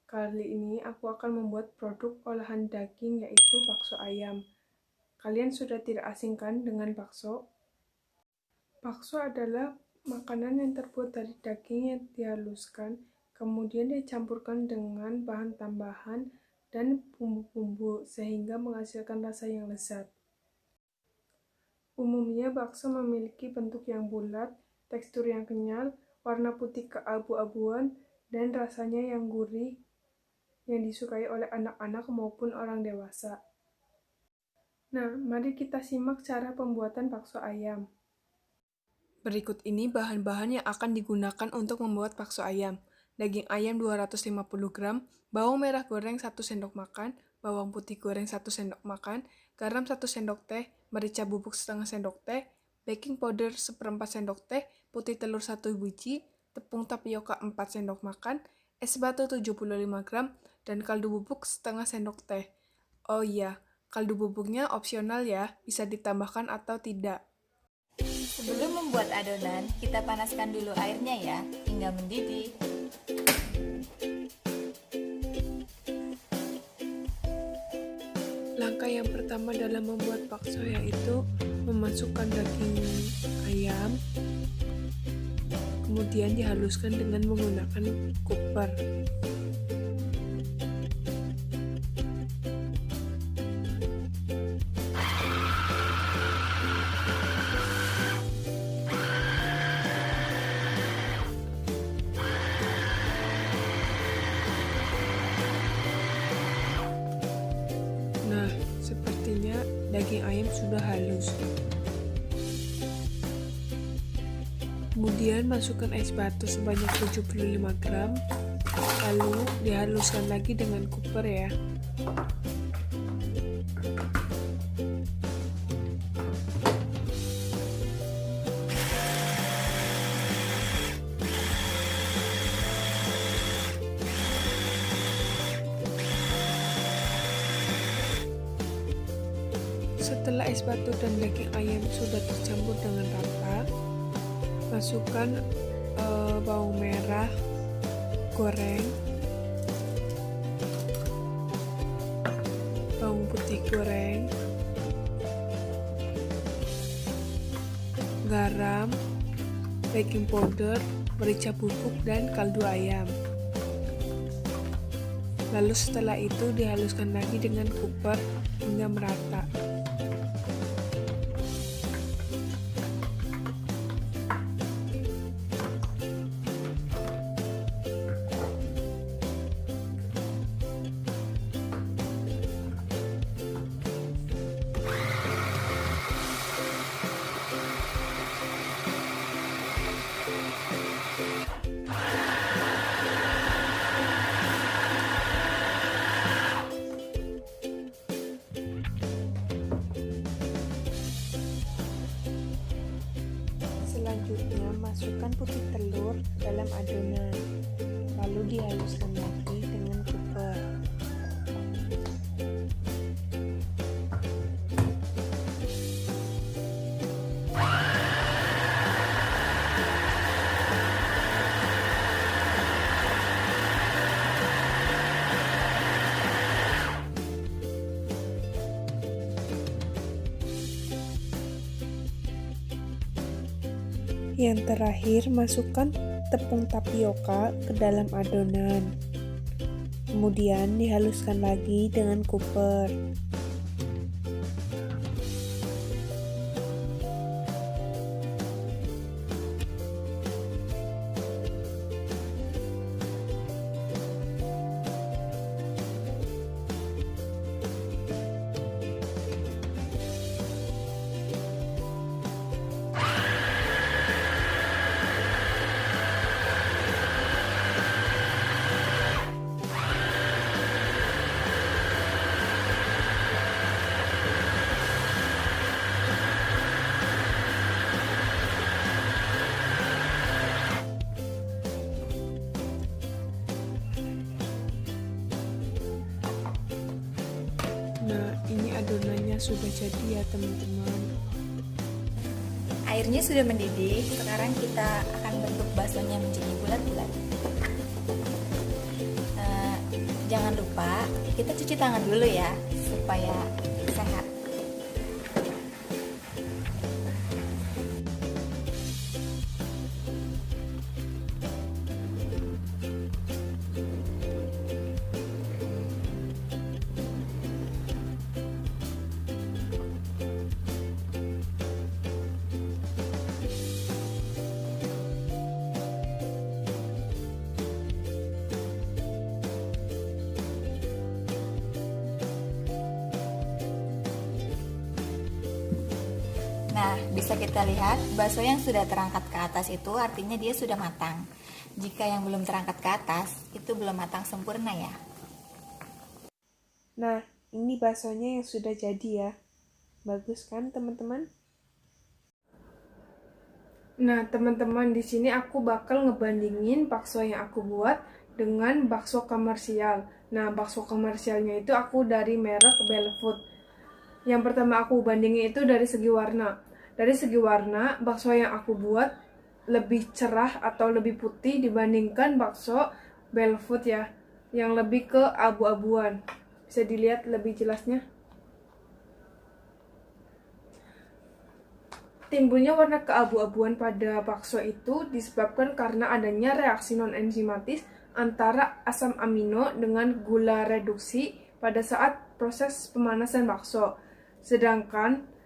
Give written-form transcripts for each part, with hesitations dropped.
Kali ini aku akan membuat produk olahan daging yaitu bakso ayam. Kalian sudah tidak asing kan dengan bakso? Bakso adalah makanan yang terbuat dari daging yang dihaluskan, kemudian dicampurkan dengan bahan tambahan dan bumbu-bumbu sehingga menghasilkan rasa yang lezat. Umumnya bakso memiliki bentuk yang bulat, tekstur yang kenyal, warna putih keabu-abuan, dan rasanya yang gurih yang disukai oleh anak-anak maupun orang dewasa. Nah, mari kita simak cara pembuatan bakso ayam. Berikut ini bahan-bahan yang akan digunakan untuk membuat bakso ayam. Daging ayam 250 gram, bawang merah goreng 1 sendok makan, bawang putih goreng 1 sendok makan, garam 1 sendok teh, merica bubuk setengah sendok teh, baking powder 1/4 sendok teh, putih telur 1 biji, tepung tapioka 4 sendok makan, es batu 75 gram, dan kaldu bubuk setengah sendok teh. Oh iya, kaldu bubuknya opsional ya, bisa ditambahkan atau tidak. Sebelum membuat adonan, kita panaskan dulu airnya ya, hingga mendidih. Langkah yang pertama dalam membuat bakso yaitu memasukkan daging ayam, kemudian dihaluskan dengan menggunakan kuper. Nah, sepertinya daging ayam sudah halus. Kemudian masukkan es batu sebanyak 75 gram, lalu dihaluskan lagi dengan kuper ya. Setelah es batu dan daging ayam sudah tercampur dengan rata, masukkan bawang merah goreng, bawang putih goreng, garam, baking powder, merica bubuk, dan kaldu ayam. Lalu setelah itu dihaluskan lagi dengan kuper hingga merata. Selanjutnya, masukkan putih telur ke dalam adonan, lalu dihaluskan lagi dengan kuper. Yang terakhir, masukkan tepung tapioka ke dalam adonan. Kemudian dihaluskan lagi dengan kuper. Nah, ini adonannya sudah jadi ya teman-teman. Airnya sudah mendidih, sekarang kita akan bentuk baksonya menjadi bulat-bulat. Jangan lupa kita cuci tangan dulu ya, supaya sehat. Nah, bisa kita lihat bakso yang sudah terangkat ke atas itu artinya dia sudah matang. Jika yang belum terangkat ke atas, itu belum matang sempurna ya. Nah, ini baksonya yang sudah jadi ya. Bagus kan, teman-teman? Nah, teman-teman, di sini aku bakal ngebandingin bakso yang aku buat dengan bakso komersial. Nah, bakso komersialnya itu aku dari merek Belfood. Yang pertama aku bandingin itu dari segi warna. Dari segi warna, bakso yang aku buat lebih cerah atau lebih putih dibandingkan bakso Belfood ya, yang lebih ke abu-abuan. Bisa dilihat lebih jelasnya. Timbulnya warna keabu-abuan pada bakso itu disebabkan karena adanya reaksi non-enzimatis antara asam amino dengan gula reduksi pada saat proses pemanasan bakso. Sedangkan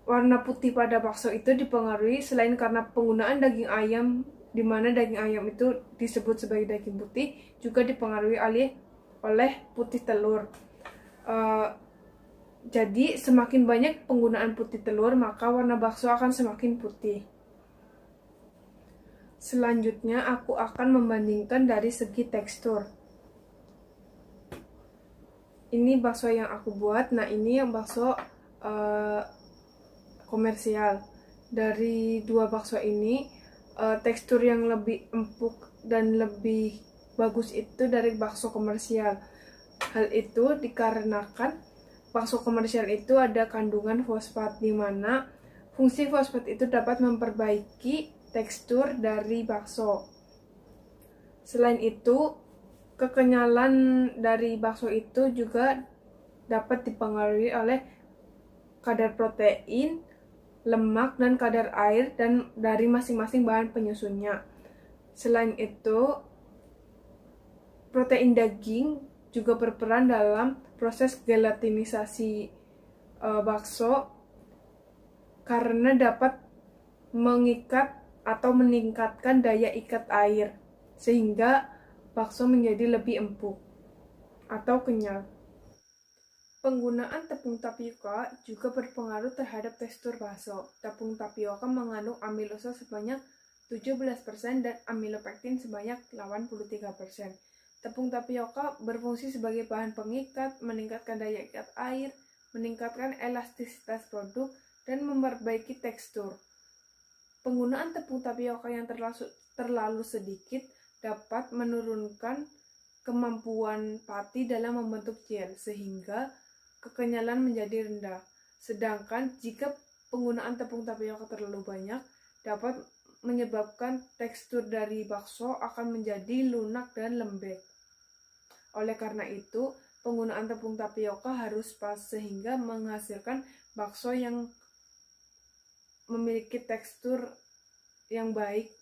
warna putih pada bakso itu dipengaruhi selain karena penggunaan daging ayam, di mana daging ayam itu disebut sebagai daging putih, juga dipengaruhi oleh putih telur. Jadi semakin banyak penggunaan putih telur, maka warna bakso akan semakin putih. Selanjutnya aku akan membandingkan dari segi tekstur. Ini bakso yang aku buat, nah ini yang bakso komersial. Dari dua bakso ini, tekstur yang lebih empuk dan lebih bagus itu dari bakso komersial. Hal itu dikarenakan bakso komersial itu ada kandungan fosfat, di mana fungsi fosfat itu dapat memperbaiki tekstur dari bakso. Selain itu, kekenyalan dari bakso itu juga dapat dipengaruhi oleh kadar protein, lemak, dan kadar air dan dari masing-masing bahan penyusunnya. Selain itu, protein daging juga berperan dalam proses gelatinisasi bakso karena dapat mengikat atau meningkatkan daya ikat air sehingga bakso menjadi lebih empuk atau kenyal. Penggunaan tepung tapioka juga berpengaruh terhadap tekstur bakso. Tepung tapioka mengandung amilosa sebanyak 17% dan amilopektin sebanyak 83%. Tepung tapioka berfungsi sebagai bahan pengikat, meningkatkan daya ikat air, meningkatkan elastisitas produk, dan memperbaiki tekstur. Penggunaan tepung tapioka yang terlalu sedikit dapat menurunkan kemampuan pati dalam membentuk gel, sehingga kekenyalan menjadi rendah. Sedangkan jika penggunaan tepung tapioka terlalu banyak, dapat menyebabkan tekstur dari bakso akan menjadi lunak dan lembek. Oleh karena itu, penggunaan tepung tapioka harus pas sehingga menghasilkan bakso yang memiliki tekstur yang baik.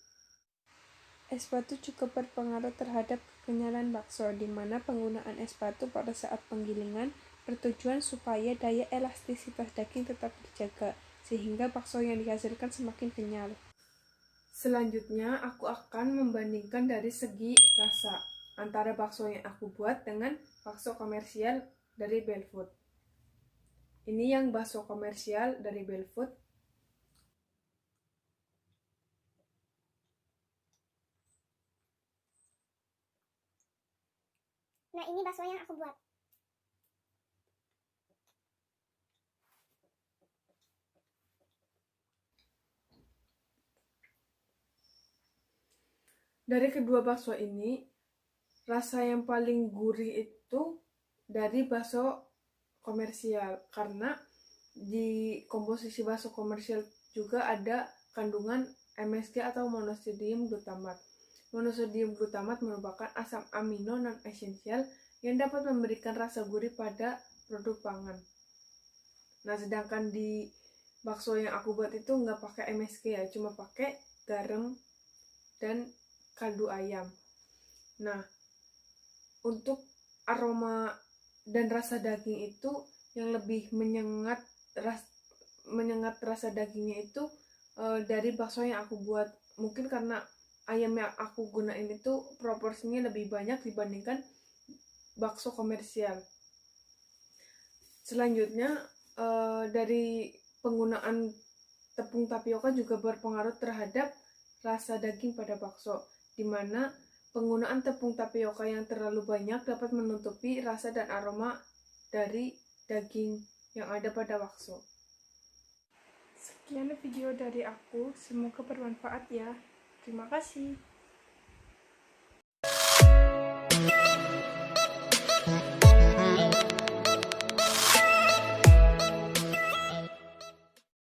Es batu juga berpengaruh terhadap kekenyalan bakso, di mana penggunaan es batu pada saat penggilingan bertujuan supaya daya elastisitas daging tetap terjaga, sehingga bakso yang dihasilkan semakin kenyal. Selanjutnya, aku akan membandingkan dari segi rasa antara bakso yang aku buat dengan bakso komersial dari Belfood. Ini yang bakso komersial dari Belfood. Nah, ini bakso yang aku buat. Dari kedua bakso ini, rasa yang paling gurih itu dari bakso komersial, karena di komposisi bakso komersial juga ada kandungan MSG atau monosodium glutamat. Monosodium glutamat merupakan asam amino non-esensial yang dapat memberikan rasa gurih pada produk pangan. Nah, sedangkan di bakso yang aku buat itu nggak pakai MSG ya, cuma pakai garam dan kaldu ayam. Nah, untuk aroma dan rasa daging itu yang lebih menyengat rasa dagingnya itu dari bakso yang aku buat. Mungkin karena ayam yang aku gunain itu proporsinya lebih banyak dibandingkan bakso komersial. Selanjutnya dari penggunaan tepung tapioka juga berpengaruh terhadap rasa daging pada bakso, di mana penggunaan tepung tapioka yang terlalu banyak dapat menutupi rasa dan aroma dari daging yang ada pada bakso. Sekian video dari aku, semoga bermanfaat ya. Terima kasih.